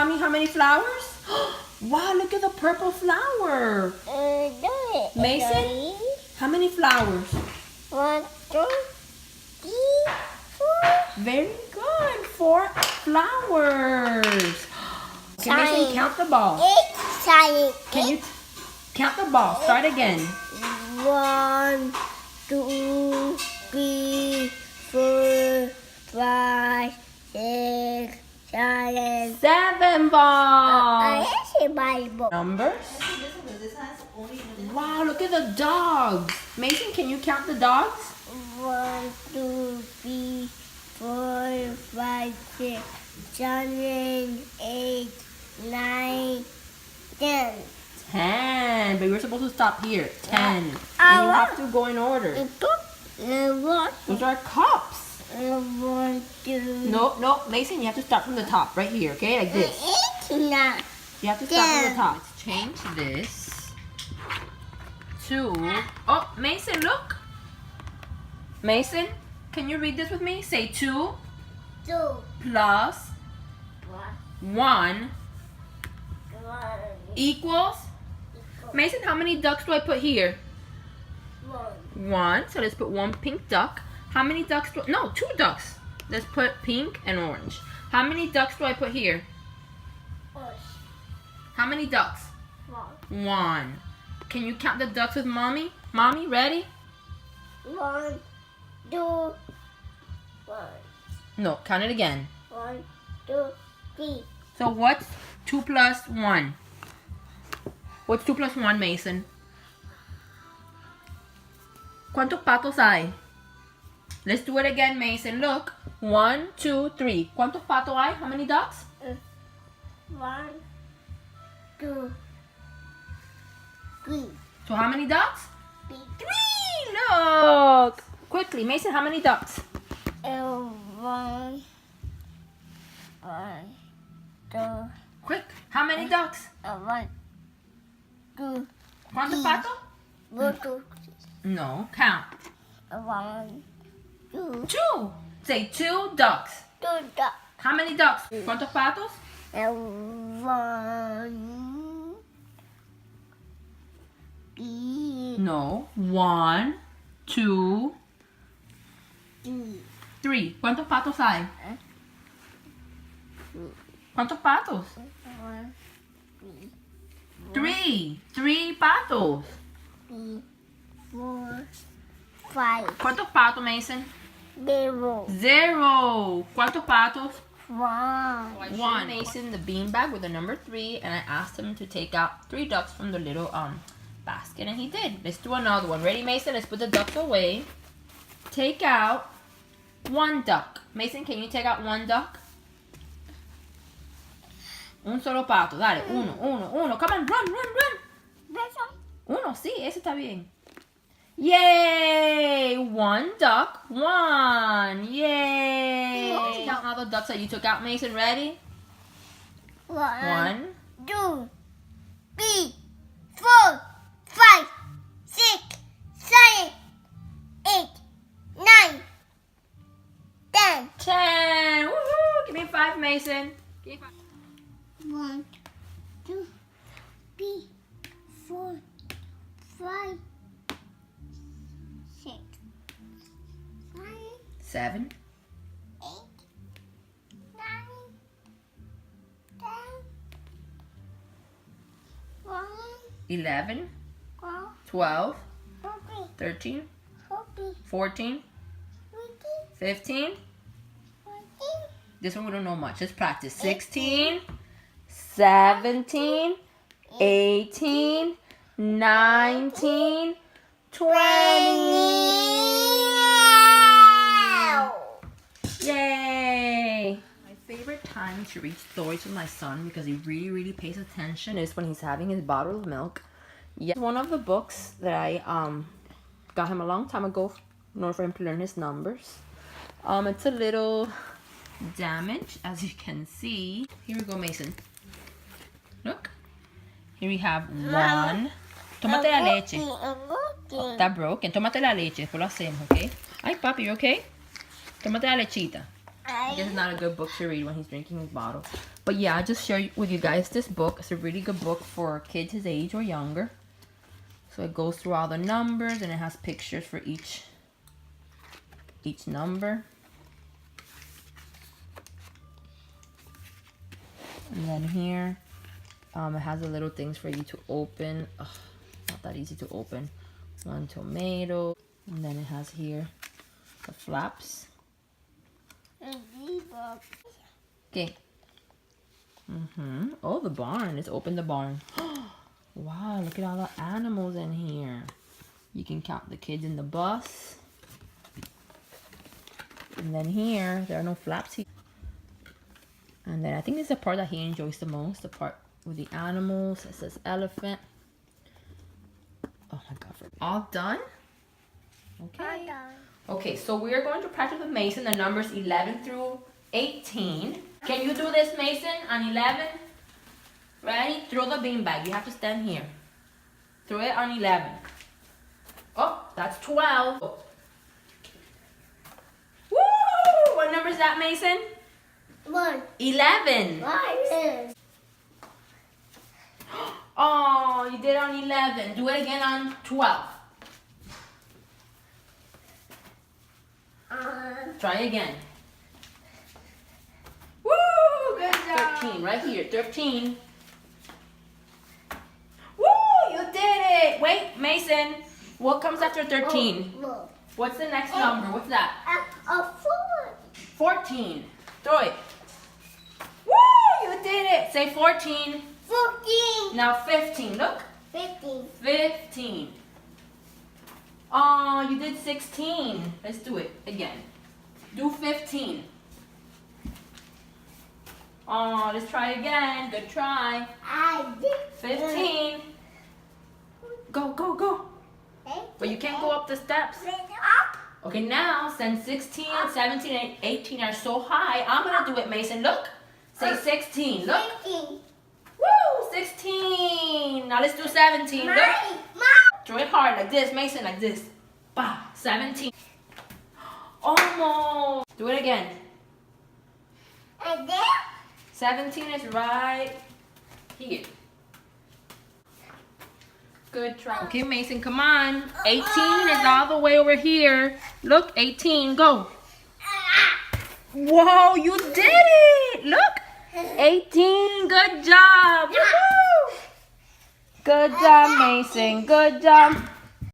mommy how many flowers? Wow, look at the purple flower. Mason, how many flowers? 1, 2, 3, 4. Very good. 4 flowers. Okay, Mason, count the balls. Exciting. Can you count the balls? Start again. 1, 2, 3, 4, 5, 6, 7. 7 balls. I see Bible. Numbers. Wow, look at the dogs. Mason, can you count the dogs? 1, 2, 3, 4, 5, 6, 7, 8, 9, 10. 10. But you're supposed to stop here. 10. And you have to go in order. Those are cups. 1, 2. No, Mason, you have to start from the top, right here, okay? Like this. You have to start from the top. Let's change this to... Oh, Mason, look. Mason, can you read this with me? Say 2 plus 1 equals... Mason, how many ducks do I put here? 1. So let's put 1 pink duck. How many ducks do... No, 2 ducks. Let's put pink and orange. How many ducks do I put here? How many ducks? 1. Can you count the ducks with mommy? Mommy, ready? 1, 2, 1. No, count it again. 1, 2, 3. So what's 2 plus 1? What's 2 plus 1, Mason? ¿Cuántos patos hay? Let's do it again, Mason. Look. 1, 2, 3. ¿Cuántos patos hay? How many ducks? 1, 2, 3. So how many ducks? 3. Look. Quickly, Mason, how many ducks? 1, 2. Quick. How many ducks? 1, 2. ¿Cuántos patos? 1, 2, No, count. 1, 2. 2. Say 2 ducks. 2 ducks. How many ducks? ¿Cuántos patos? 1, 3. No. 1, 2, 3. ¿Cuántos patos hay? ¿Cuántos patos? 3. 3 patos. 3, 4, 5. ¿Cuántos patos, Mason? 0. 0. ¿Cuántos patos? 1. 1. Mason the beanbag with the number 3, and I asked him to take out 3 ducks from the little basket, and he did. Let's do another one. Ready, Mason? Let's put the ducks away. Take out 1 duck. Mason, can you take out 1 duck? Un solo pato. Dale. 1. Come on, run. 1, sí, ese está bien. Yay! 1 duck, 1. Yay! Count all the ducks that you took out, Mason. Ready? 1, 2, 3, 4, 5, 6, 7, 8, 9, 10. 10. Woohoo! Give me 5, Mason. Give me 5. 1, 2, 3, 4, 5, 6, 7, 8, 9, 10, 11, 12, 12, 13, 13, 14, 14, 15. 15, 14, This one we don't know much. Let's practice. 16, 17, 18, 19, 20. Yay! My favorite time to read stories with my son, because he really pays attention, is when he's having his bottle of milk. Yeah, one of the books that I got him a long time ago in order for him to learn his numbers. It's a little damaged, as you can see. Here we go, Mason. Look. Here we have 1. Tómate la leche. Oh, está broken. Tómate la leche. Después lo hacemos, ¿ok? Ay, papi, you okay? Tómate la lechita. I guess it's not a good book to read when he's drinking his bottle. But yeah, I just share with you guys this book. It's a really good book for kids his age or younger. So it goes through all the numbers and it has pictures for each number. And then here, it has the little things for you to open. Ugh, not that easy to open. One tomato. And then it has here the flaps. Okay. Oh, the barn. Let's open the barn. Wow, look at all the animals in here. You can count the kids in the bus. And then here, there are no flaps here. And then I think this is the part that he enjoys the most. The part with the animals. It says elephant. Oh my God. All done? Okay. Okay, so we are going to practice with Mason the numbers 11 through 18. Can you do this, Mason, on 11? Ready? Throw the beanbag. You have to stand here. Throw it on 11. Oh, that's 12. Oh. Woo! What number is that, Mason? 1. 11. 1. Oh, you did on 11. Do it again on 12. Try again. Woo! Good job. 13, right here. 13. Woo! You did it. Wait, Mason. What comes after 13? What's the next number? What's that? 4. 14. Throw it. Woo! You did it. Say 14. 14. Now 15. Look. 15. 15. Oh, you did 16. Let's do it again. Do 15. Oh, let's try again. Good try. I did 15. Go, go, go. But you can't go up the steps. Okay, now since 16, 17, and 18 are so high, I'm going to do it, Mason. Look. Say 16. Look. 16. Woo! 16. Now let's do 17. Look. Throw it hard like this, Mason, like this. Bah, 17. Almost. Do it again. 17 is right here. Good try. Okay, Mason, come on. 18 is all the way over here. Look, 18, go. Whoa, you did it. Look. 18, good job. Woo-hoo. Good job, Mason. Good job.